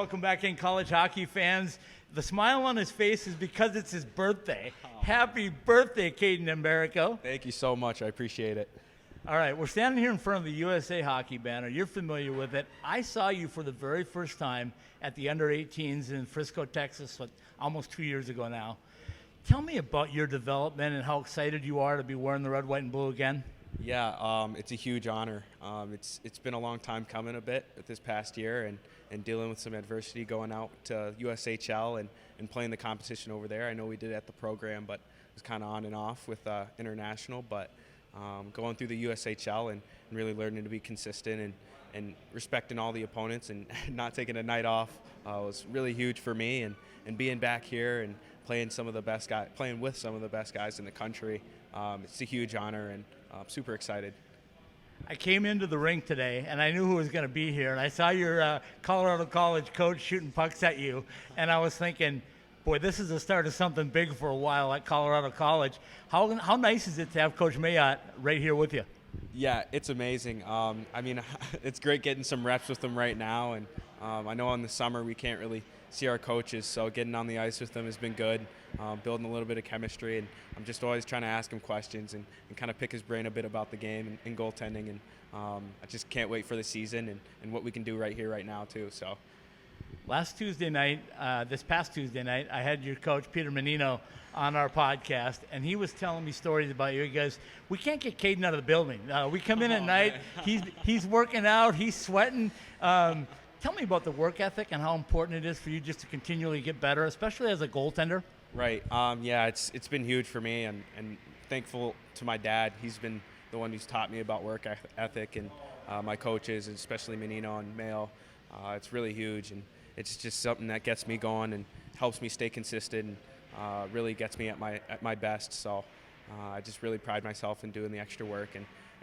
welcome back in, college hockey fans. The smile on his face is because it's his birthday. Happy birthday, Aidan Americo. Thank you so much. I appreciate it. All right, we're standing here in front of the USA Hockey banner. You're familiar with it. I saw you for the very first time at the Under-18s in Frisco, Texas, almost 2 years ago now. Tell me about your development and how excited you are to be wearing the red, white, and blue again. Yeah, it's a huge honor. It's been a long time coming a bit this past year and dealing with some adversity going out to USHL and playing the competition over there. I know we did it at the program, but it was kind of on and off with international. But going through the USHL and really learning to be consistent and respecting all the opponents and not taking a night off was really huge for me. And being back here and playing with some of the best guys in the country, it's a huge honor, and I'm super excited. I came into the rink today, and I knew who was going to be here, and I saw your Colorado College coach shooting pucks at you, and I was thinking, boy, this is the start of something big for a while at Colorado College. How nice is it to have Coach Mayotte right here with you? Yeah, it's amazing. It's great getting some reps with them right now, and I know in the summer we can't really see our coaches, so getting on the ice with them has been good, building a little bit of chemistry, and I'm just always trying to ask him questions and kind of pick his brain a bit about the game and goaltending, and I just can't wait for the season and what we can do right here, right now, too. So, this past Tuesday night, I had your coach, Peter Menino, on our podcast, and he was telling me stories about you. He goes, we can't get Aidan out of the building. We come in at night, he's working out, he's sweating. Tell me about the work ethic and how important it is for you just to continually get better, especially as a goaltender. Right. It's been huge for me, and thankful to my dad. He's been the one who's taught me about work ethic, and my coaches, especially Menino and Mayo. It's really huge, and it's just something that gets me going and helps me stay consistent and really gets me at my best. So I just really pride myself in doing the extra work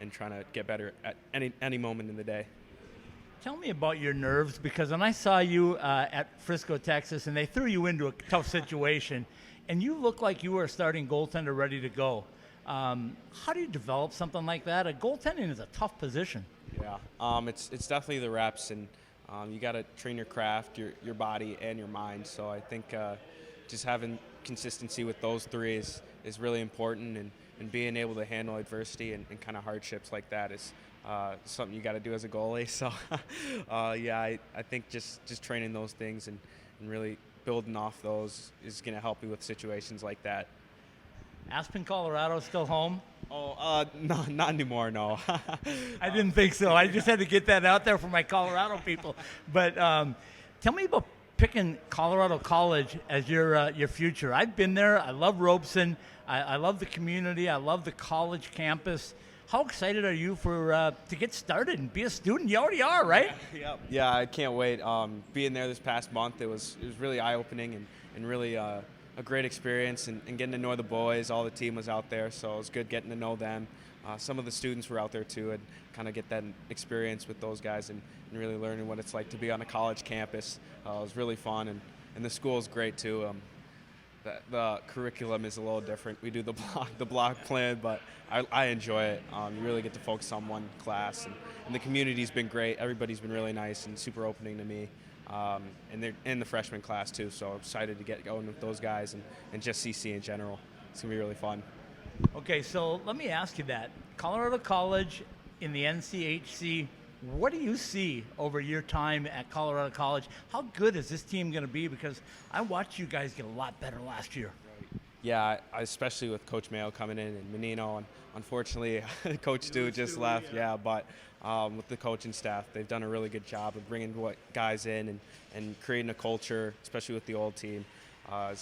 and trying to get better at any moment in the day. Tell me about your nerves, because when I saw you at Frisco, Texas, and they threw you into a tough situation, and you looked like you were a starting goaltender ready to go. How do you develop something like that? Goaltending is a tough position. Yeah, it's definitely the reps, and you got to train your craft, your body, and your mind. So I think just having consistency with those three is really important, and being able to handle adversity and kind of hardships like that is something you got to do as a goalie. So, I think just training those things and really building off those is going to help you with situations like that. Aspen, Colorado, still home? Oh, no, not anymore, no. I didn't think so. I just had to get that out there for my Colorado people. But tell me about picking Colorado College as your future. I've been there. I love Robeson. I love the community. I love the college campus. How excited are you to get started and be a student? You already are, right? Yeah, I can't wait. Being there this past month, it was really eye-opening and really a great experience, and getting to know the boys. All the team was out there, so it was good getting to know them. Some of the students were out there too, and kind of get that experience with those guys and really learning what it's like to be on a college campus. It was really fun, and the school is great too. The curriculum is a little different. We do the block plan, but I enjoy it. You really get to focus on one class, and the community's been great. Everybody's been really nice and super opening to me. And they're in the freshman class too, so I'm excited to get going with those guys and just CC in general. It's going to be really fun. Okay, so let me ask you that. Colorado College in the NCHC, what do you see over your time at Colorado College? How good is this team going to be? Because I watched you guys get a lot better last year. Yeah, especially with Coach Mayo coming in and Menino, and unfortunately, Coach Stu just left. Yeah, but with the coaching staff, they've done a really good job of bringing guys in and creating a culture, especially with the old team.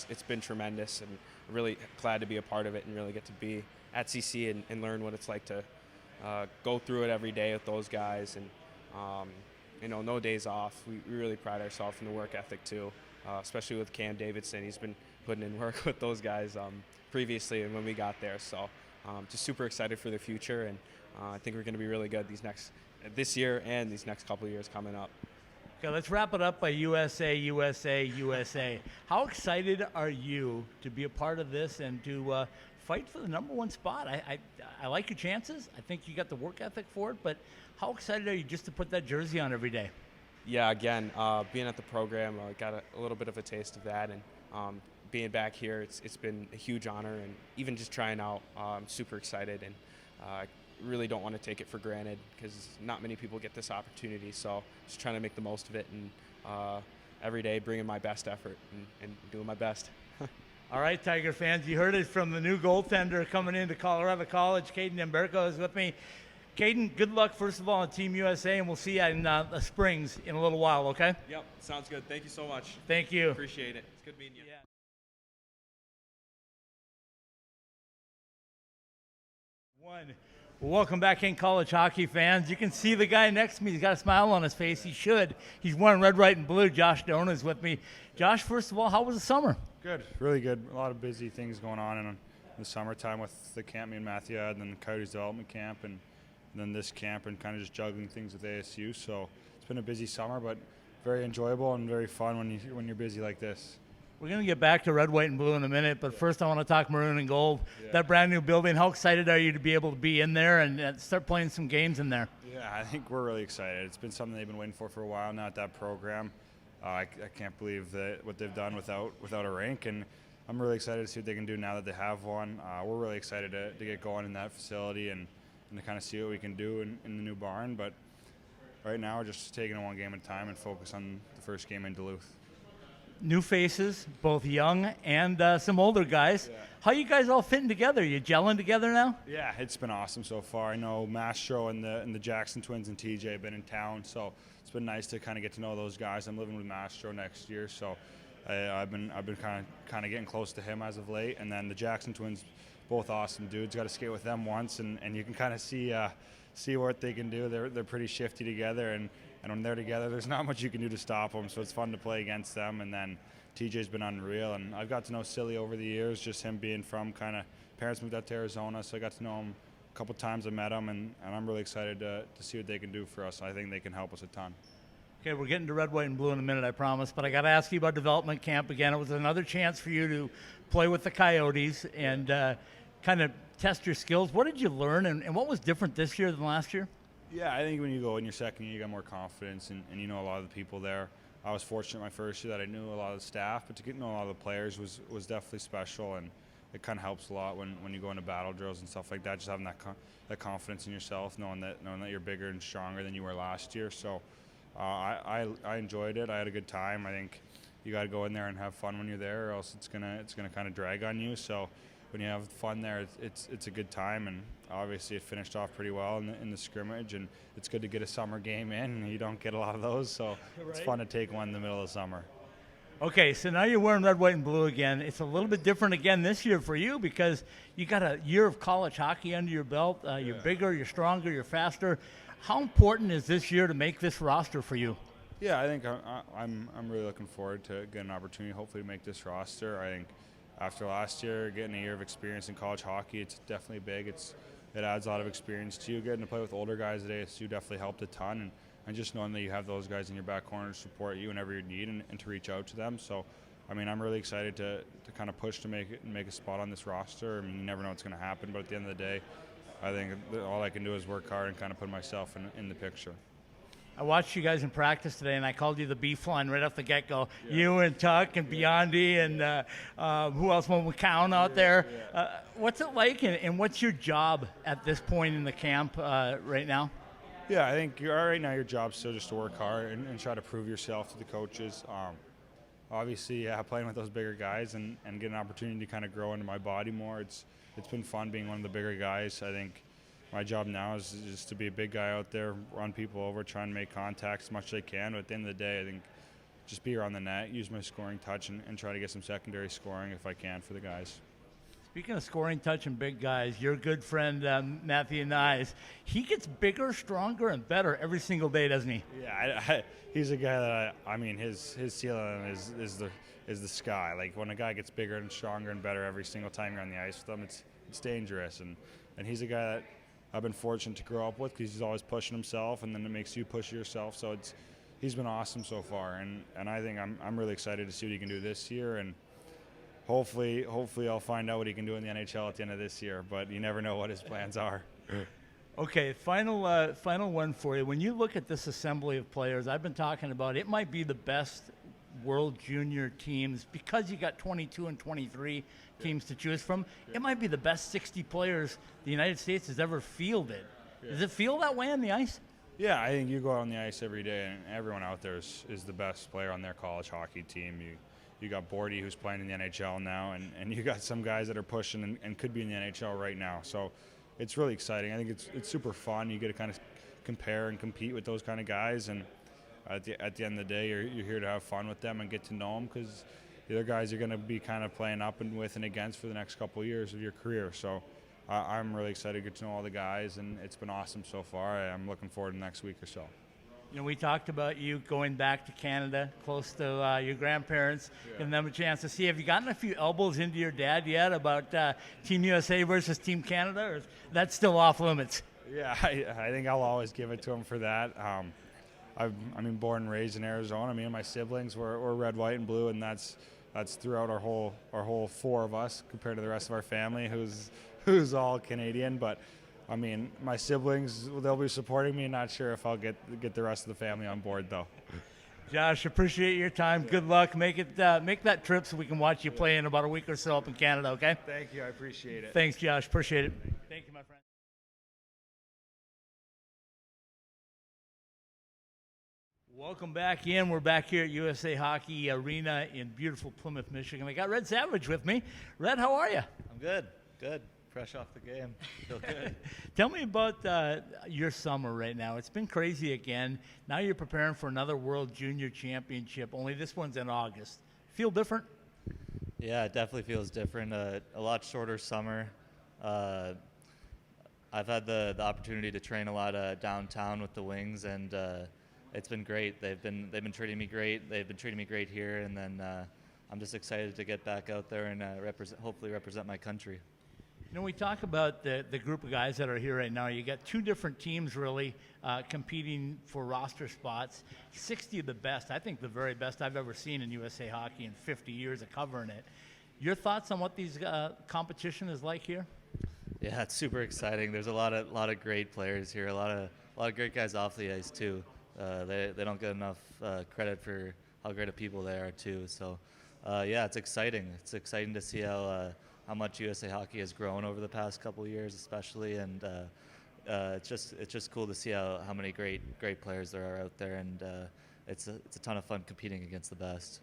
It's been tremendous, and really glad to be a part of it and really get to be at CC and learn what it's like to go through it every day with those guys, and no days off. We really pride ourselves in the work ethic too, especially with Cam Davidson. He's been putting in work with those guys previously and when we got there. So just super excited for the future, and I think we're going to be really good this year and these next couple of years coming up. Okay, let's wrap it up by USA, USA, USA. How excited are you to be a part of this and to fight for the number one spot? I like your chances. I think you got the work ethic for it, but how excited are you just to put that jersey on every day? Yeah, again, being at the program, got a little bit of a taste of that, and being back here, it's been a huge honor, and even just trying out, I'm super excited, and really don't want to take it for granted because not many people get this opportunity. So just trying to make the most of it, and every day bringing my best effort and doing my best. All right, Tiger fans, you heard it from the new goaltender coming into Colorado College. Caden Emberko is with me. Caden, good luck, first of all, on Team USA, and we'll see you in the Springs in a little while, okay? Yep, sounds good. Thank you so much. Thank you. Appreciate it. It's good meeting you. Yeah. Well, welcome back in, college hockey fans. You can see the guy next to me. He's got a smile on his face. He should. He's wearing red, white, and blue. Josh Doan is with me. Josh, first of all, how was the summer? Good, really good. A lot of busy things going on in the summertime with the camp me and Matthew had, and then the Coyotes development camp, and then this camp, and kind of just juggling things with ASU. So it's been a busy summer, but very enjoyable and very fun when you're busy like this. We're going to get back to red, white, and blue in a minute, but first I want to talk maroon and gold. Yeah. That brand new building, how excited are you to be able to be in there and start playing some games in there? Yeah, I think we're really excited. It's been something they've been waiting for a while now at that program. I can't believe what they've done without a rink, and I'm really excited to see what they can do now that they have one. We're really excited to get going in that facility and to kind of see what we can do in the new barn. But right now we're just taking it one game at a time and focus on the first game in Duluth. New faces, both young and some older guys. Yeah. How you guys all fitting together? You gelling together now? Yeah, it's been awesome so far. I know Mastro and the Jackson twins and TJ have been in town, so it's been nice to kind of get to know those guys. I'm living with Mastro next year, so I've been kind of getting close to him as of late. And then the Jackson twins, both awesome dudes. Got to skate with them once, and you can kind of see what they can do. They're pretty shifty together, and when they're together, there's not much you can do to stop them. So it's fun to play against them. And then TJ's been unreal, and I've got to know Silly over the years, just him being from kind of parents moved out to Arizona, so I got to know him a couple times. I met him, and I'm really excited to see what they can do for us. I think they can help us a ton. Okay, we're getting to red, white, and blue in a minute, I promise. But I got to ask you about development camp again. It was another chance for you to play with the Coyotes and kind of test your skills. What did you learn, and what was different this year than last year? Yeah, I think when you go in your second year, you got more confidence, and you know a lot of the people there. I was fortunate my first year that I knew a lot of the staff, but to get to know a lot of the players was definitely special, and it kind of helps a lot when you go into battle drills and stuff like that. Just having that confidence in yourself, knowing that you're bigger and stronger than you were last year. So I enjoyed it. I had a good time. I think you got to go in there and have fun when you're there, or else it's gonna kind of drag on you. So when you have fun there, it's a good time, and obviously it finished off pretty well in the scrimmage, and it's good to get a summer game in, and you don't get a lot of those, so right. It's fun to take one in the middle of the summer. Okay, so now you're wearing red, white, and blue again. It's a little bit different again this year for you because you got a year of college hockey under your belt. You're bigger, you're stronger, you're faster. How important is this year to make this roster for you? Yeah, I think I'm really looking forward to getting an opportunity, hopefully, to make this roster. I think after last year, getting a year of experience in college hockey, it's definitely big. It adds a lot of experience to you. Getting to play with older guys at ASU definitely helped a ton, and just knowing that you have those guys in your back corner to support you whenever you need and to reach out to them. So, I mean, I'm really excited to kind of push to make a spot on this roster. I mean, you never know what's going to happen, but at the end of the day, I think all I can do is work hard and kind of put myself in the picture. I watched you guys in practice today, and I called you the beef line right off the get-go. Yeah. You and Tuck and Biondi and who else? McCown out there. Yeah. What's it like, and what's your job at this point in the camp right now? Yeah, I think right now your job's still just to work hard and try to prove yourself to the coaches. Obviously, playing with those bigger guys and get an opportunity to kind of grow into my body more. It's been fun being one of the bigger guys. I think my job now is just to be a big guy out there, run people over, try and make contact as much as I can. But at the end of the day, I think just be around the net, use my scoring touch, and try to get some secondary scoring if I can for the guys. Speaking of scoring touch and big guys, your good friend Matthew Nyes, he gets bigger, stronger, and better every single day, doesn't he? Yeah, he's a guy that I mean his ceiling is the sky. Like when a guy gets bigger and stronger and better every single time you're on the ice with him, it's dangerous. And he's a guy that I've been fortunate to grow up with because he's always pushing himself, and then it makes you push yourself. So he's been awesome so far, and I think I'm really excited to see what he can do this year, and hopefully I'll find out what he can do in the NHL at the end of this year. But you never know what his plans are. Okay, final one for you. When you look at this assembly of players, I've been talking about it might be the best World Junior teams because you got 22 and 23 teams to choose from. It might be the best 60 players the United States has ever fielded. Does it feel that way on the ice? Yeah, I think you go out on the ice every day, and everyone out there is the best player on their college hockey team. You got Bordy, who's playing in the NHL now, and you got some guys that are pushing and could be in the NHL right now. So it's really exciting. I think it's super fun. You get to kind of compare and compete with those kind of guys, and at the end of the day, you're here to have fun with them and get to know them, because the other guys you're going to be kind of playing up and with and against for the next couple of years of your career. So I'm really excited to get to know all the guys, and it's been awesome so far. I'm looking forward to next week or so. You know, we talked about you going back to Canada, close to your grandparents, giving them a chance to see. Have you gotten a few elbows into your dad yet about Team USA versus Team Canada, or is that still off limits? Yeah, I think I'll always give it to him for that. I mean, born and raised in Arizona. Me and my siblings were red, white, and blue, and that's throughout our whole four of us compared to the rest of our family, who's all Canadian. But I mean, my siblings, they'll be supporting me. Not sure if I'll get the rest of the family on board, though. Josh, appreciate your time. Good luck. Make that trip so we can watch you play in about a week or so up in Canada, okay? Thank you. I appreciate it. Thanks, Josh. Appreciate it. Thank you, my friend. Welcome back in. We're back here at USA Hockey Arena in beautiful Plymouth, Michigan. I got Red Savage with me. Red, how are you? I'm good. Fresh off the game. Feel good. Tell me about your summer right now. It's been crazy again. Now you're preparing for another World Junior Championship, only this one's in August. Feel different? Yeah, it definitely feels different. A lot shorter summer. I've had the opportunity to train a lot downtown with the Wings, and it's been great. They've been treating me great. They've been treating me great here, and then I'm just excited to get back out there and hopefully represent my country. You know, we talk about the group of guys that are here right now. You got two different teams really competing for roster spots. 60 of the best, I think the very best I've ever seen in USA Hockey in 50 years of covering it. Your thoughts on what these competition is like here? Yeah, it's super exciting. There's a lot of great players here. A lot of great guys off the ice too. They don't get enough credit for how great of people they are too. So yeah, it's exciting. It's exciting to see how much USA Hockey has grown over the past couple of years, especially, and it's just cool to see how many great players there are out there, and it's a ton of fun competing against the best.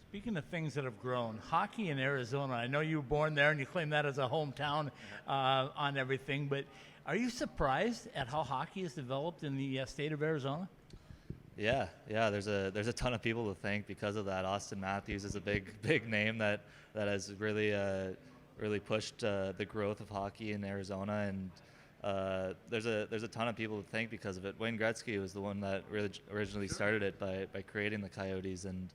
Speaking of things that have grown, hockey in Arizona, I know you were born there and you claim that as a hometown on everything, but are you surprised at how hockey has developed in the state of Arizona? Yeah. There's a ton of people to thank because of that. Austin Matthews is a big name that has really pushed the growth of hockey in Arizona, and there's a ton of people to thank because of it. Wayne Gretzky was the one that really originally started it by creating the Coyotes, and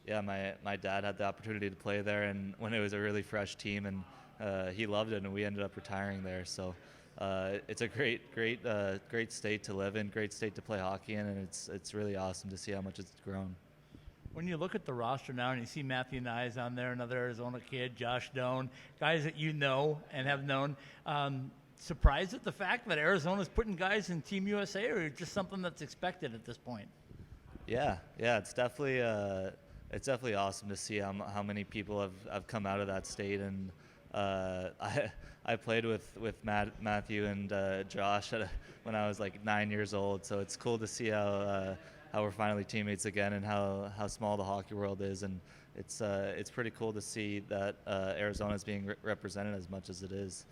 yeah, my dad had the opportunity to play there, and when it was a really fresh team, and he loved it, and we ended up retiring there. So it's a great state to live in, great state to play hockey in, and it's really awesome to see how much it's grown. When you look at the roster now and you see Matthew Nyes on there, another Arizona kid, Josh Doan, guys that you know and have known, surprised at the fact that Arizona's putting guys in Team USA, or just something that's expected at this point? Yeah, it's definitely awesome to see how many people have come out of that state, and I played with Matthew and Josh when I was like 9 years old, so it's cool to see how we're finally teammates again, and how small the hockey world is, and it's pretty cool to see that Arizona is being represented as much as it is,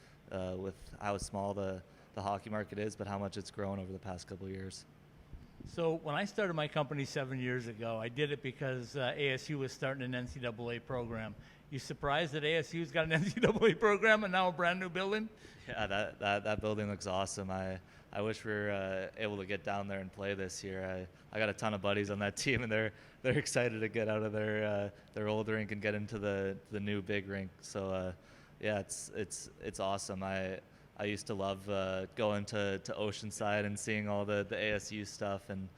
with how small the hockey market is, but how much it's grown over the past couple of years. So when I started my company 7 years ago, I did it because ASU was starting an NCAA program. You surprised that ASU's got an NCAA program and now a brand new building? Yeah, that building looks awesome. I wish we were able to get down there and play this year. I got a ton of buddies on that team, and they're excited to get out of their old rink and get into the new big rink. So yeah, it's awesome. I used to love going to Oceanside and seeing all the ASU stuff, and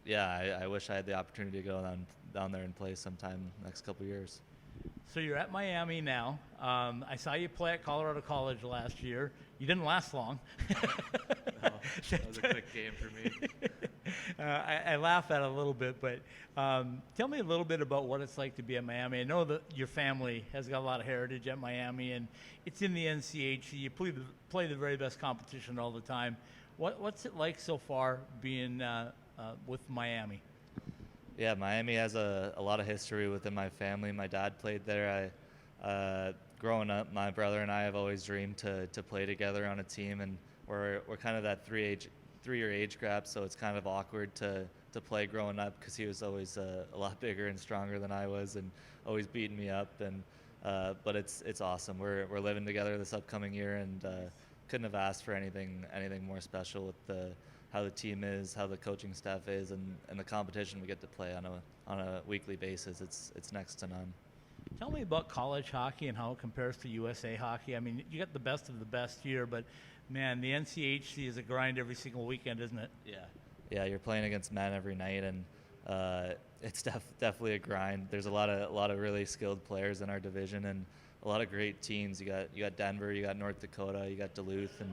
yeah, I wish I had the opportunity to go down there and play sometime next couple of years. So you're at Miami now. I saw you play at Colorado College last year. You didn't last long. No, that was a quick game for me. I laugh at it a little bit, but tell me a little bit about what it's like to be at Miami. I know that your family has got a lot of heritage at Miami, and it's in the NCHC. You play the very best competition all the time. What's it like so far being with Miami? Yeah, Miami has a lot of history within my family. My dad played there. Growing up, my brother and I have always dreamed to play together on a team, and we're kind of that three-year age gap, so it's kind of awkward to play growing up because he was always a lot bigger and stronger than I was, and always beating me up. And but it's awesome. We're living together this upcoming year, and couldn't have asked for anything more special with how the team is, how the coaching staff is, and the competition we get to play on a weekly basis. It's next to none. Tell me about college hockey and how it compares to USA hockey. I mean, you got the best of the best here, but man, the NCHC is a grind every single weekend, isn't it? Yeah, you're playing against men every night, and it's definitely a grind. There's a lot of really skilled players in our division, and a lot of great teams. You got Denver, you got North Dakota, you got Duluth, and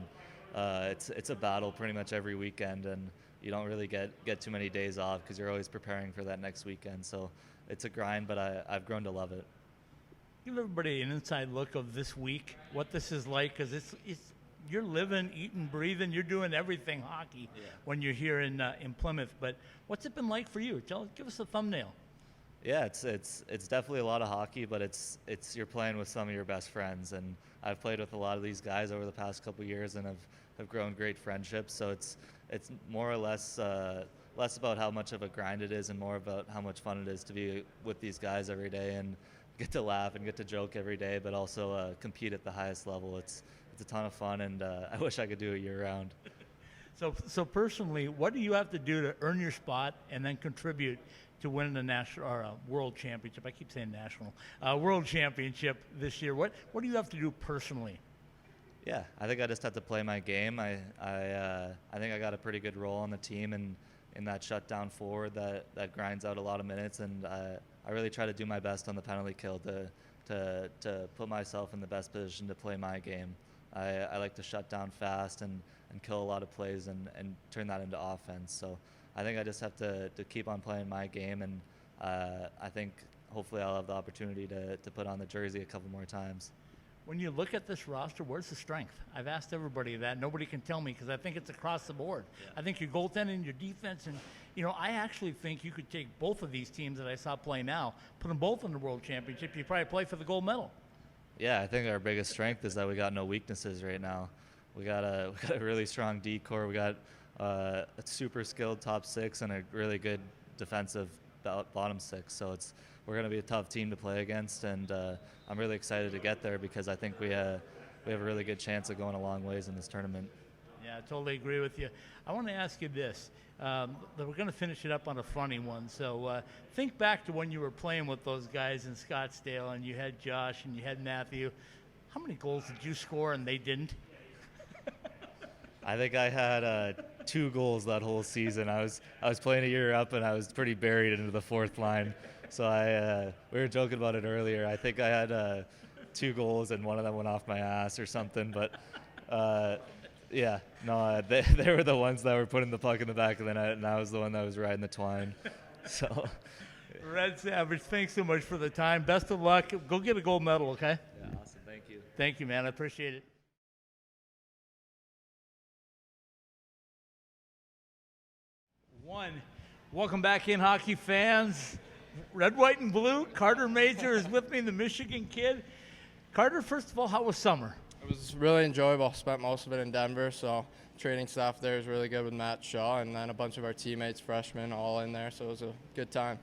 it's a battle pretty much every weekend, and you don't really get too many days off because you're always preparing for that next weekend. So it's a grind, but I've grown to love it. Give everybody an inside look of this week, what this is like, because you're living, eating, breathing, you're doing everything hockey when you're here in Plymouth. But what's it been like for you? Give us a thumbnail. Yeah, it's definitely a lot of hockey, but it's you're playing with some of your best friends, and I've played with a lot of these guys over the past couple of years, and have grown great friendships. So it's more or less less about how much of a grind it is, and more about how much fun it is to be with these guys every day and get to laugh and get to joke every day, but also compete at the highest level. It's a ton of fun, and I wish I could do it year round. So personally, what do you have to do to earn your spot and then contribute to winning the national or world championship? I keep saying national, world championship this year. What do you have to do personally? Yeah, I think I just have to play my game. I think I got a pretty good role on the team, and in that shutdown forward that grinds out a lot of minutes, and I really try to do my best on the penalty kill to put myself in the best position to play my game. I like to shut down fast and kill a lot of plays and turn that into offense. So I think I just have to keep on playing my game, and I think hopefully I'll have the opportunity to put on the jersey a couple more times. When you look at this roster, where's the strength? I've asked everybody that. Nobody can tell me because I think it's across the board. Yeah. I think your goaltending, your defense, and I actually think you could take both of these teams that I saw play now, put them both in the World Championship. You probably play for the gold medal. Yeah, I think our biggest strength is that we got no weaknesses right now. We got a really strong D-core. We got a super skilled top six and a really good defensive bottom six. So we're going to be a tough team to play against, and I'm really excited to get there because I think we have a really good chance of going a long ways in this tournament. Yeah, I totally agree with you. I want to ask you this. We're going to finish it up on a funny one. So think back to when you were playing with those guys in Scottsdale, and you had Josh and you had Matthew. How many goals did you score and they didn't? I think I had 2 goals that whole season. I was playing a year up, and I was pretty buried into the fourth line. So we were joking about it earlier. I think I had 2 goals, and one of them went off my ass or something. But yeah, no, they were the ones that were putting the puck in the back of the net, and I was the one that was riding the twine. So, Red Savage, thanks so much for the time. Best of luck. Go get a gold medal, okay? Yeah, awesome. Thank you. Thank you, man. I appreciate it. Welcome back in, hockey fans. Red, white, and blue. Carter Mazur is with me, the Michigan kid. Carter, first of all, how was summer? It was really enjoyable. Spent most of it in Denver, so training staff there is really good with Matt Shaw, and then a bunch of our teammates, freshmen, all in there, so it was a good time.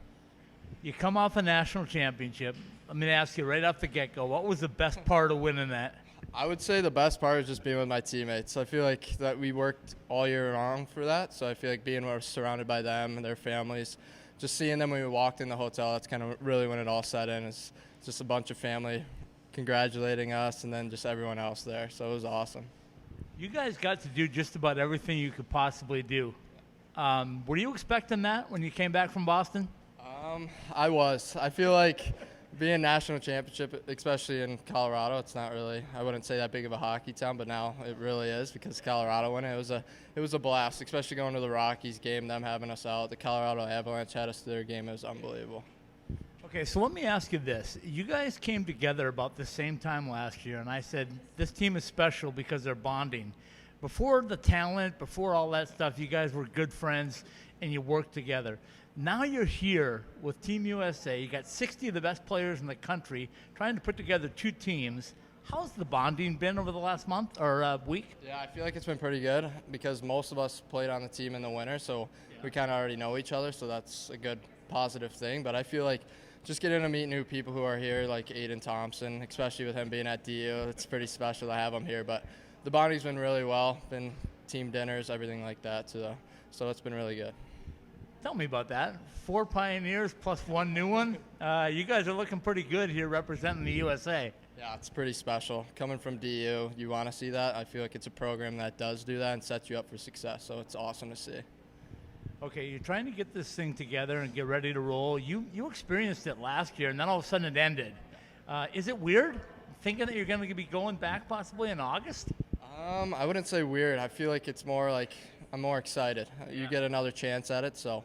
You come off a national championship. Let me ask you right off the get-go, what was the best part of winning that? I would say the best part is just being with my teammates. I feel like that we worked all year long for that, so I feel like being surrounded by them and their families, just seeing them when we walked in the hotel, that's kind of really when it all set in. It's just a bunch of family congratulating us and then just everyone else there, so it was awesome. You guys got to do just about everything you could possibly do. Were you expecting that when you came back from Boston? I was. I feel like being national championship, especially in Colorado, it's not really, I wouldn't say that big of a hockey town, but now it really is because Colorado won it. It was a blast, especially going to the Rockies game, them having us out. The Colorado Avalanche had us to their game. It was unbelievable. Okay, so let me ask you this. You guys came together about the same time last year, and I said, this team is special because they're bonding. Before the talent, before all that stuff, you guys were good friends and you worked together. Now you're here with Team USA. You got 60 of the best players in the country trying to put together two teams. How's the bonding been over the last month or week? Yeah, I feel like it's been pretty good because most of us played on the team in the winter, so we kind of already know each other, so that's a good positive thing. But I feel like just getting to meet new people who are here, like Aidan Thompson, especially with him being at DU, it's pretty special to have him here. But the bonding's been really well, been team dinners, everything like that, so it's been really good. Tell me about that. 4 Pioneers plus 1 new one. You guys are looking pretty good here representing the USA. Yeah, it's pretty special. Coming from DU, you want to see that. I feel like it's a program that does do that and sets you up for success, so it's awesome to see. Okay, you're trying to get this thing together and get ready to roll. You experienced it last year, and then all of a sudden it ended. Is it weird thinking that you're going to be going back possibly in August? I wouldn't say weird. I feel like it's more like I'm more excited. You get another chance at it, so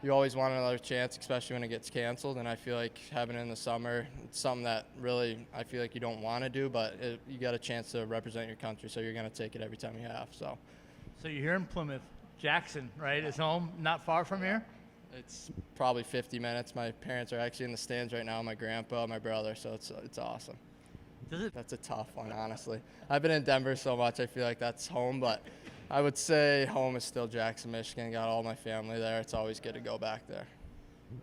you always want another chance, especially when it gets canceled. And I feel like having it in the summer, it's something that really I feel like you don't want to do, but you got a chance to represent your country, so you're going to take it every time you have. So you're here in Plymouth. Jackson, right, is home, not far from here? It's probably 50 minutes. My parents are actually in the stands right now, my grandpa, my brother, so it's awesome. That's a tough one, honestly. I've been in Denver so much, I feel like that's home, but I would say home is still Jackson, Michigan. Got all my family there. It's always good to go back there.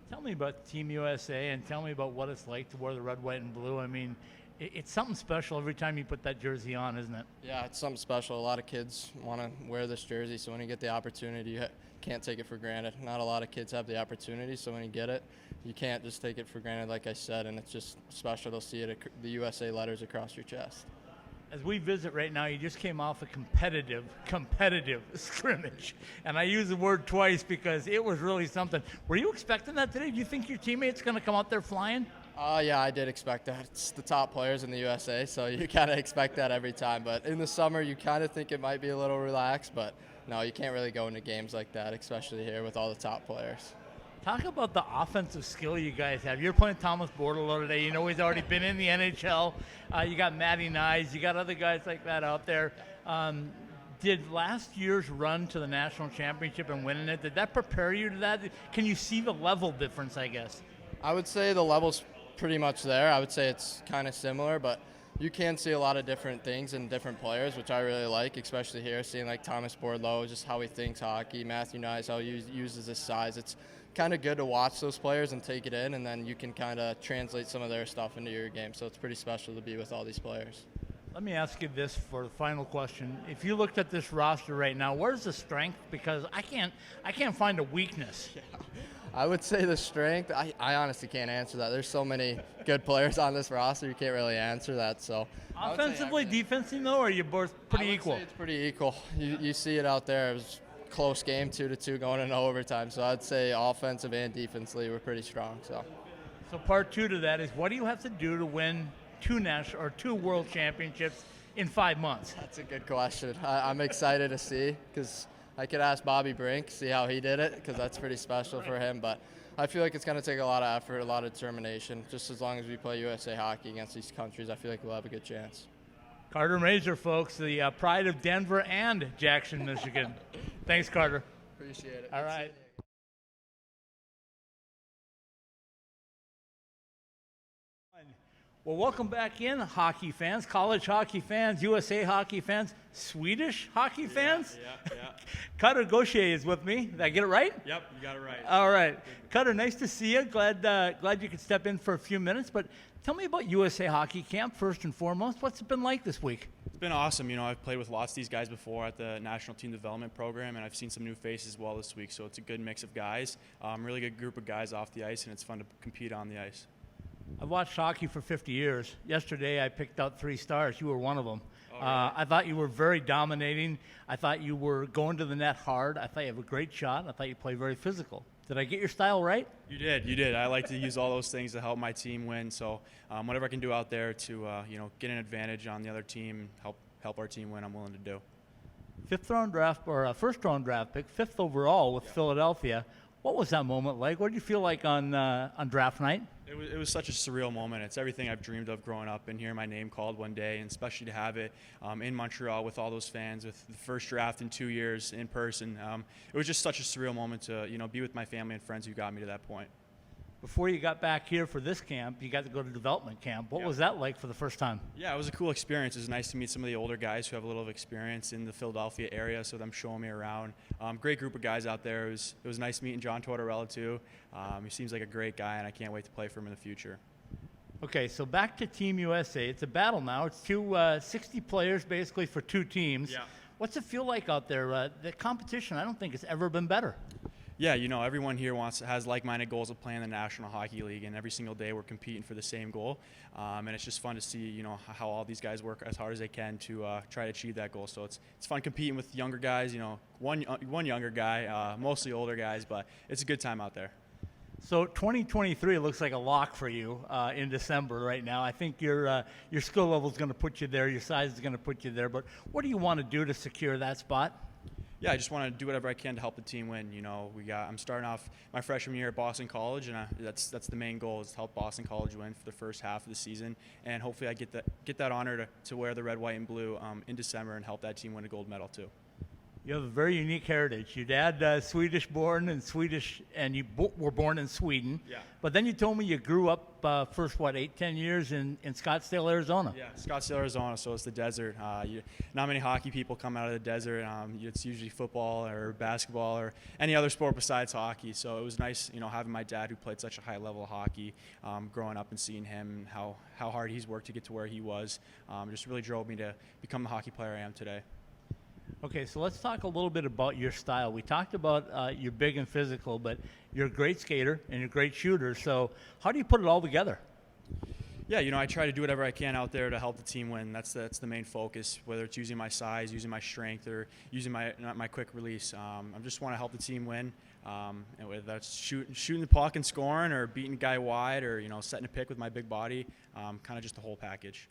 Tell me about Team USA and tell me about what it's like to wear the red, white, and blue. I mean, it's something special every time you put that jersey on, isn't it? Yeah, it's something special. A lot of kids want to wear this jersey, so when you get the opportunity, you can't take it for granted. Not a lot of kids have the opportunity, so when you get it, you can't just take it for granted, like I said, and it's just special to see it, the USA letters across your chest. As we visit right now, you just came off a competitive scrimmage. And I use the word twice because it was really something. Were you expecting that today? Do you think your teammate's going to come out there flying? Yeah, I did expect that. It's the top players in the USA, so you kind of expect that every time. But in the summer, you kind of think it might be a little relaxed, but no, you can't really go into games like that, especially here with all the top players. Talk about the offensive skill you guys have. You're playing Thomas Bordeleau today. You know he's already been in the NHL. You got Matty Nyes. You got other guys like that out there. Did last year's run to the national championship and winning it, did that prepare you to that? Can you see the level difference, I guess? I would say the level's pretty much there. I would say it's kind of similar, but you can see a lot of different things in different players, which I really like, especially here, seeing like Thomas Bordeleau, just how he thinks hockey, Matthew Nyes, how he uses his size. It's kind of good to watch those players and take it in, and then you can kind of translate some of their stuff into your game. So it's pretty special to be with all these players. Let me ask you this for the final question. If you looked at this roster right now, where's the strength? Because I can't find a weakness. Yeah. I would say the strength, I honestly can't answer that. There's so many good players on this roster, you can't really answer that. So offensively, defensively, though, or are you both pretty equal? I would say it's pretty equal. You see it out there. It was a close game, 2-2 going into overtime. So I'd say offensive and defensively we're pretty strong. So part two to that is, what do you have to do to win two world championships in 5 months? That's a good question. I'm excited to see, because I could ask Bobby Brink, see how he did it, because that's pretty special for him. But I feel like it's going to take a lot of effort, a lot of determination. Just as long as we play USA hockey against these countries, I feel like we'll have a good chance. Carter Mazur, folks, the pride of Denver and Jackson, Michigan. Thanks, Carter. Appreciate it. All right. Well, welcome back in, hockey fans, college hockey fans, USA hockey fans, Swedish hockey fans. Yeah. Cutter Gaucher is with me. Did I get it right? Yep, you got it right. All right. Cutter, nice to see you. Glad you could step in for a few minutes. But tell me about USA Hockey Camp, first and foremost. What's it been like this week? It's been awesome. You know, I've played with lots of these guys before at the National Team Development Program, and I've seen some new faces as well this week. So it's a good mix of guys, really good group of guys off the ice, and it's fun to compete on the ice. I've watched hockey for 50 years. Yesterday, I picked out 3 stars. You were one of them. Oh, really? I thought you were very dominating. I thought you were going to the net hard. I thought you have a great shot. I thought you played very physical. Did I get your style right? You did. I like to use all those things to help my team win. So whatever I can do out there to get an advantage on the other team, help our team win, I'm willing to do. First round draft pick, fifth overall with Philadelphia. What was that moment like? What did you feel like on draft night? It was such a surreal moment. It's everything I've dreamed of growing up, and hearing my name called one day, and especially to have it in Montreal with all those fans, with the first draft in 2 years in person. It was just such a surreal moment to be with my family and friends who got me to that point. Before you got back here for this camp, you got to go to development camp. What was that like for the first time? Yeah, it was a cool experience. It was nice to meet some of the older guys who have a little experience in the Philadelphia area, so them showing me around. Great group of guys out there. It was nice meeting John Tortorella too. He seems like a great guy, and I can't wait to play for him in the future. Okay, so back to Team USA. It's a battle now. It's 60 players basically for two teams. Yeah. What's it feel like out there? The competition, I don't think it's ever been better. Yeah, everyone here has like-minded goals of playing the National Hockey League, and every single day we're competing for the same goal. And it's just fun to see, how all these guys work as hard as they can to try to achieve that goal. So it's fun competing with younger guys. One younger guy, mostly older guys, but it's a good time out there. So 2023 looks like a lock for you in December right now. I think your skill level is going to put you there. Your size is going to put you there. But what do you want to do to secure that spot? Yeah, I just want to do whatever I can to help the team win. I'm starting off my freshman year at Boston College, and that's the main goal, is to help Boston College win for the first half of the season. And hopefully I get that honor to wear the red, white, and blue in December and help that team win a gold medal too. You have a very unique heritage. Your dad Swedish born and you were born in Sweden. Yeah. But then you told me you grew up first 8-10 years in Scottsdale, Arizona. Yeah, Scottsdale, Arizona. So it's the desert. Not many hockey people come out of the desert. It's usually football or basketball or any other sport besides hockey. So it was nice, having my dad who played such a high level of hockey, growing up and seeing him, how hard he's worked to get to where he was, just really drove me to become the hockey player I am today. Okay, so let's talk a little bit about your style. We talked about you're big and physical, but you're a great skater and you're a great shooter. So how do you put it all together? Yeah, I try to do whatever I can out there to help the team win. That's the main focus, whether it's using my size, using my strength, or using my quick release. I just want to help the team win, and whether that's shooting the puck and scoring, or beating a guy wide, or setting a pick with my big body, kind of just the whole package.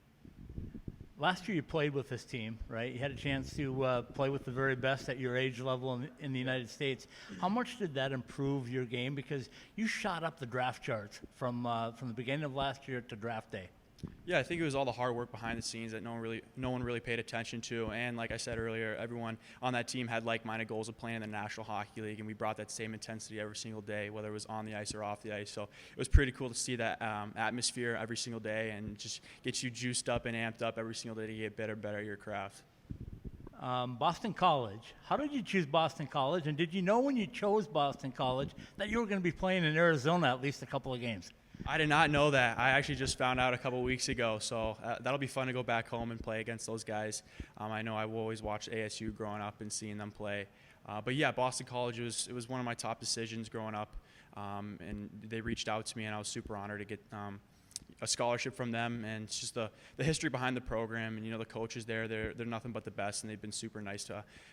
Last year you played with this team, right? You had a chance to play with the very best at your age level in the United States. How much did that improve your game? Because you shot up the draft charts from the beginning of last year to draft day. Yeah, I think it was all the hard work behind the scenes that no one really paid attention to. And like I said earlier, everyone on that team had like-minded goals of playing in the National Hockey League, and we brought that same intensity every single day, whether it was on the ice or off the ice. So it was pretty cool to see that atmosphere every single day, and just get you juiced up and amped up every single day to get better at your craft. Boston College. How did you choose Boston College? And did you know when you chose Boston College that you were going to be playing in Arizona at least a couple of games? I did not know that. I actually just found out a couple weeks ago, so that'll be fun to go back home and play against those guys. I know I will always watch ASU growing up and seeing them play. But yeah, Boston College was one of my top decisions growing up, and they reached out to me, and I was super honored to get a scholarship from them. And it's just the history behind the program, and the coaches there, they're nothing but the best, and they've been super nice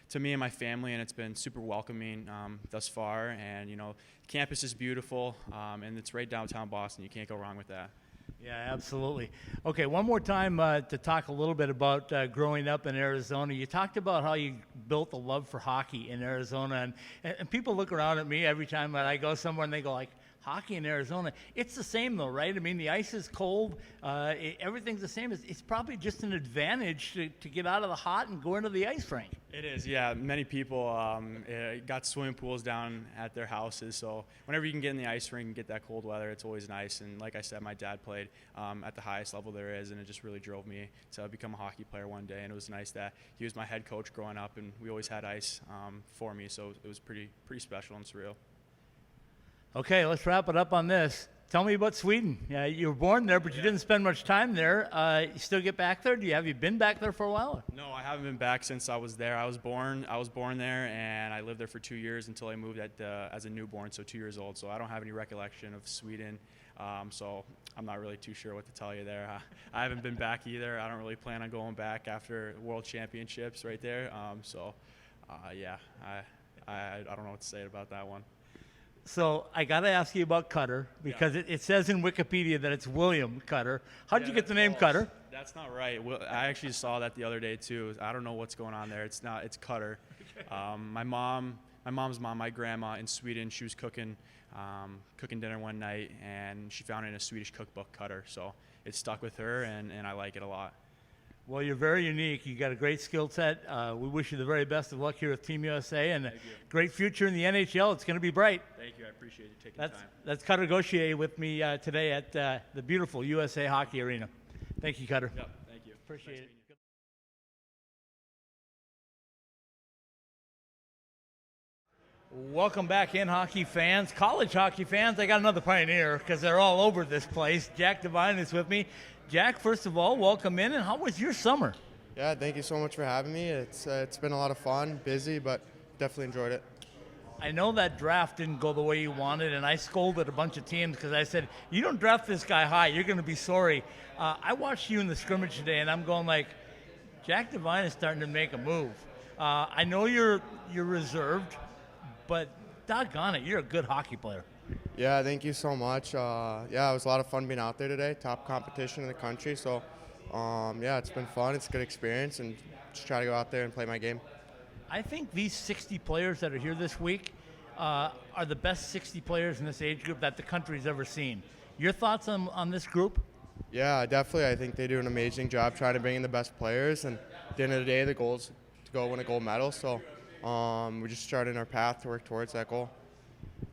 to me and my family, and it's been super welcoming thus far. And campus is beautiful, and it's right downtown Boston. You can't go wrong with that. Yeah, absolutely. Okay, one more time to talk a little bit about growing up in Arizona. You talked about how you built a love for hockey in Arizona, and people look around at me every time that I go somewhere and they go like, hockey in Arizona. It's the same though, right? I mean, the ice is cold. Everything's the same. It's probably just an advantage to get out of the hot and go into the ice rink. It is, yeah. Many people got swimming pools down at their houses, so whenever you can get in the ice rink and get that cold weather, it's always nice. And like I said, my dad played at the highest level there is, and it just really drove me to become a hockey player one day. And it was nice that he was my head coach growing up, and we always had ice for me, so it was pretty special and surreal. Okay, let's wrap it up on this. Tell me about Sweden. Yeah, you were born there, but you didn't spend much time there. You still get back there? Have you been back there for a while? No, I haven't been back since I was there. I was born there, and I lived there for 2 years until I moved as a newborn, so 2 years old. So I don't have any recollection of Sweden. So I'm not really too sure what to tell you there. I haven't been back either. I don't really plan on going back after World Championships right there. Yeah, I don't know what to say about that one. So I got to ask you about Cutter because it says in Wikipedia that it's William Cutter. How'd you get the name Cutter? That's not right. I actually saw that the other day too. I don't know what's going on there. It's not. It's Cutter. My mom's mom, my grandma in Sweden, she was cooking dinner one night, and she found it in a Swedish cookbook, Cutter. So it stuck with her, and I like it a lot. Well, you're very unique. You got a great skill set. We wish you the very best of luck here with Team USA and a great future in the NHL. It's going to be bright. Thank you. I appreciate you taking the time. That's Cutter Gauthier with me today at the beautiful USA Hockey Arena. Thank you, Cutter. Yep. Thank you. Appreciate it. Welcome back in, hockey fans, college hockey fans. I got another Pioneer because they're all over this place. Jack Devine is with me. Jack, first of all, welcome in. And how was your summer? Yeah, thank you so much for having me. It's been a lot of fun, busy, but definitely enjoyed it. I know that draft didn't go the way you wanted, and I scolded a bunch of teams because I said, you don't draft this guy high, you're going to be sorry. I watched you in the scrimmage today, and I'm going like, Jack Devine is starting to make a move. I know you're reserved, but doggone it, you're a good hockey player. Yeah, thank you so much. Yeah, it was a lot of fun being out there today. Top competition in the country, so yeah, it's been fun. It's a good experience, and just try to go out there and play my game. I think these 60 players that are here this week are the best 60 players in this age group that the country's ever seen. Your thoughts on this group? Yeah, definitely. I think they do an amazing job trying to bring in the best players, and at the end of the day, the goal is to go win a gold medal. So we're just starting our path to work towards that goal.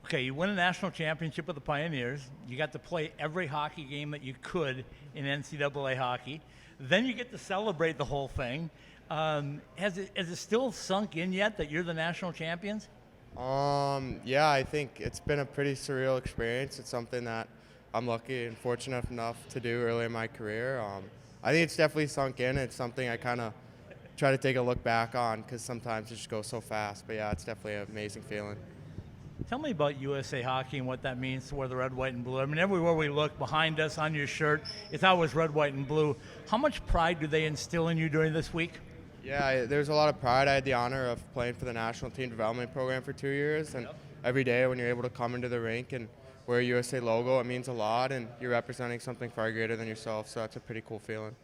Okay, you win a national championship with the Pioneers. You got to play every hockey game that you could in NCAA hockey. Then you get to celebrate the whole thing. Has it still sunk in yet that you're the national champions? Yeah, I think it's been a pretty surreal experience. It's something that I'm lucky and fortunate enough to do early in my career. I think it's definitely sunk in. It's something I kind of try to take a look back on because sometimes it just goes so fast. But yeah, it's definitely an amazing feeling. Tell me about USA Hockey and what that means to wear the red, white, and blue. I mean, everywhere we look, behind us, on your shirt, it's always red, white, and blue. How much pride do they instill in you during this week? Yeah, there's a lot of pride. I had the honor of playing for the National Team Development Program for 2 years, and every day when you're able to come into the rink and wear a USA logo, it means a lot, and you're representing something far greater than yourself, so that's a pretty cool feeling.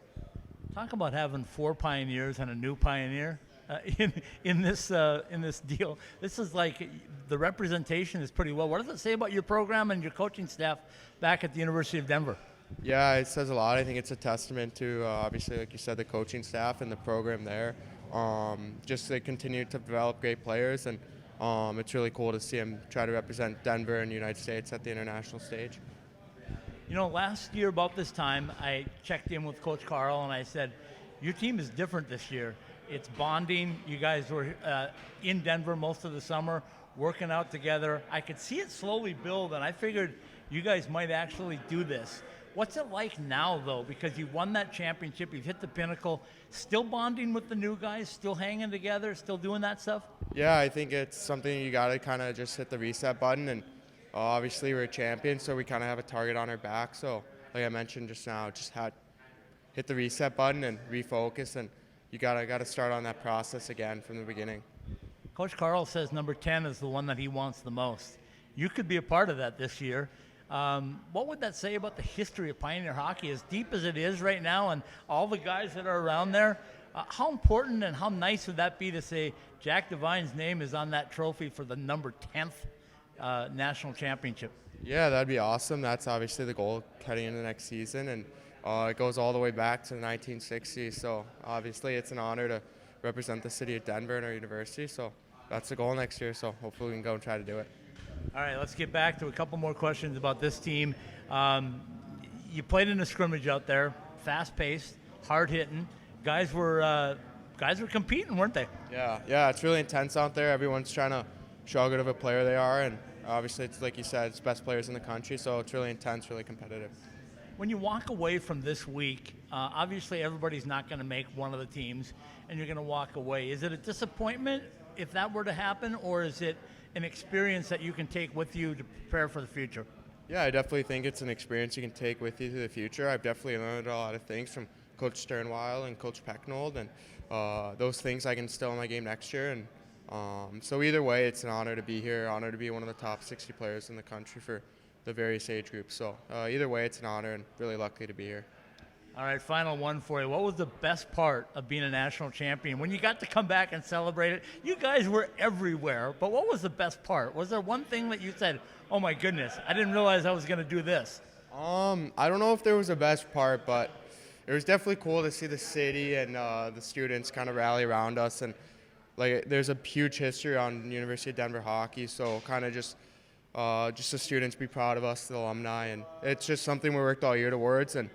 Talk about having 4 Pioneers and a new Pioneer in this deal. This is like the representation is pretty well. What does it say about your program and your coaching staff back at the University of Denver? Yeah, it says a lot. I think it's a testament to, obviously, like you said, the coaching staff and the program there. Just they continue to develop great players, and it's really cool to see them try to represent Denver and the United States at the international stage. You know, last year about this time, I checked in with Coach Carl, and I said, your team is different this year. It's bonding. You guys were in Denver most of the summer, working out together. I could see it slowly build, and I figured you guys might actually do this. What's it like now, though? Because you won that championship, you've hit the pinnacle, still bonding with the new guys, still hanging together, still doing that stuff? Yeah, I think it's something you got to kind of just hit the reset button, and obviously we're a champion, so we kind of have a target on our back. So like I mentioned just now, just hit the reset button and refocus, and you gotta start on that process again from the beginning. Coach Carl says number 10 is the one that he wants the most. You could be a part of that this year. What would that say about the history of Pioneer hockey, as deep as it is right now, and all the guys that are around there? How important and how nice would that be to say Jack Devine's name is on that trophy for the number 10th national championship? Yeah, that'd be awesome. That's obviously the goal heading into the next season, and it goes all the way back to the 1960s. So obviously it's an honor to represent the city of Denver and our university. So that's the goal next year. So hopefully we can go and try to do it. All right, let's get back to a couple more questions about this team. You played in a scrimmage out there, fast-paced, hard-hitting. Guys were competing, weren't they? Yeah, it's really intense out there. Everyone's trying to show how good of a player they are, and obviously, it's like you said, it's best players in the country, so it's really intense, really competitive. When you walk away from this week, obviously everybody's not going to make one of the teams, and you're going to walk away. Is it a disappointment if that were to happen, or is it an experience that you can take with you to prepare for the future? Yeah, I definitely think it's an experience you can take with you to the future. I've definitely learned a lot of things from Coach Sternweil and Coach Pecknold, and those things I can instill in my game next year. And So either way, it's an honor to be here, honor to be one of the top 60 players in the country for the various age groups. So either way, it's an honor and really lucky to be here. All right, final one for you. What was the best part of being a national champion? When you got to come back and celebrate it, you guys were everywhere, but what was the best part? Was there one thing that you said, oh my goodness, I didn't realize I was going to do this? I don't know if there was a best part, but it was definitely cool to see the city and the students kind of rally around us. And like, there's a huge history on University of Denver hockey, so kind of just the students be proud of us, the alumni, and it's just something we worked all year towards. And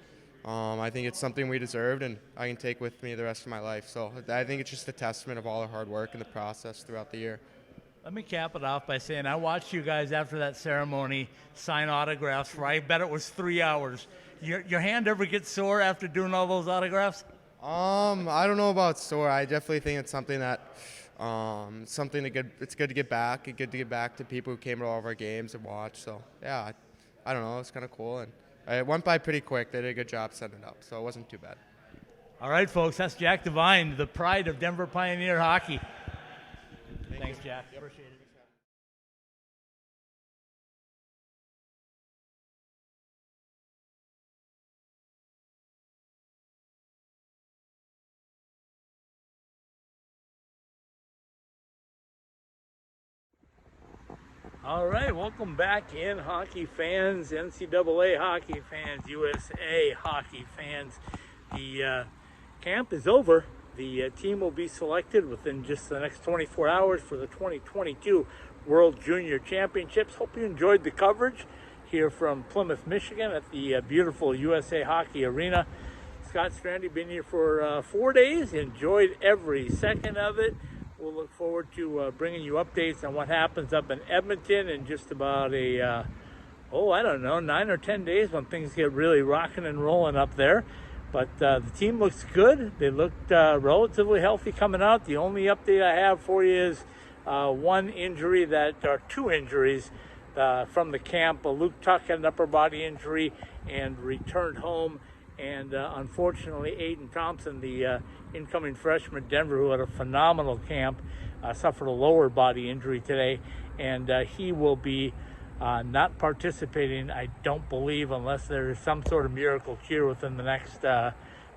I think it's something we deserved, and I can take with me the rest of my life. So I think it's just a testament of all the hard work and the process throughout the year. Let me cap it off by saying I watched you guys after that ceremony sign autographs for, I bet it was 3 hours. Your hand ever get sore after doing all those autographs? I don't know about sore. I definitely think it's something that it's good to get back. It's good to get back to people who came to all of our games and watched. So yeah, I don't know. It's kind of cool, and it went by pretty quick. They did a good job setting it up, so it wasn't too bad. All right, folks, that's Jack Devine, the pride of Denver Pioneer hockey. Thanks, Jack. Appreciate it. All right, welcome back in, hockey fans, NCAA hockey fans, USA hockey fans. The camp is over. The team will be selected within just the next 24 hours for the 2022 World Junior Championships. Hope you enjoyed the coverage here from Plymouth, Michigan at the beautiful USA Hockey Arena. Scott Strande, been here for 4 days, enjoyed every second of it. We'll look forward to bringing you updates on what happens up in Edmonton in just about I don't know, 9 or 10 days when things get really rocking and rolling up there. But the team looks good. They looked relatively healthy coming out. The only update I have for you is two injuries from the camp. Luke Tuck had an upper body injury and returned home. And unfortunately, Aidan Thompson, the incoming freshman at Denver, who had a phenomenal camp, suffered a lower body injury today. And he will be not participating, I don't believe, unless there is some sort of miracle cure within the next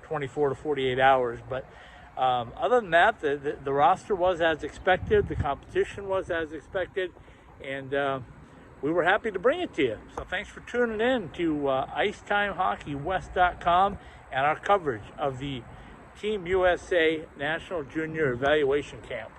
24 to 48 hours. But other than that, the roster was as expected. The competition was as expected. And we were happy to bring it to you. So thanks for tuning in to IcetimeHockeyWest.com and our coverage of the Team USA National Junior Evaluation Camp.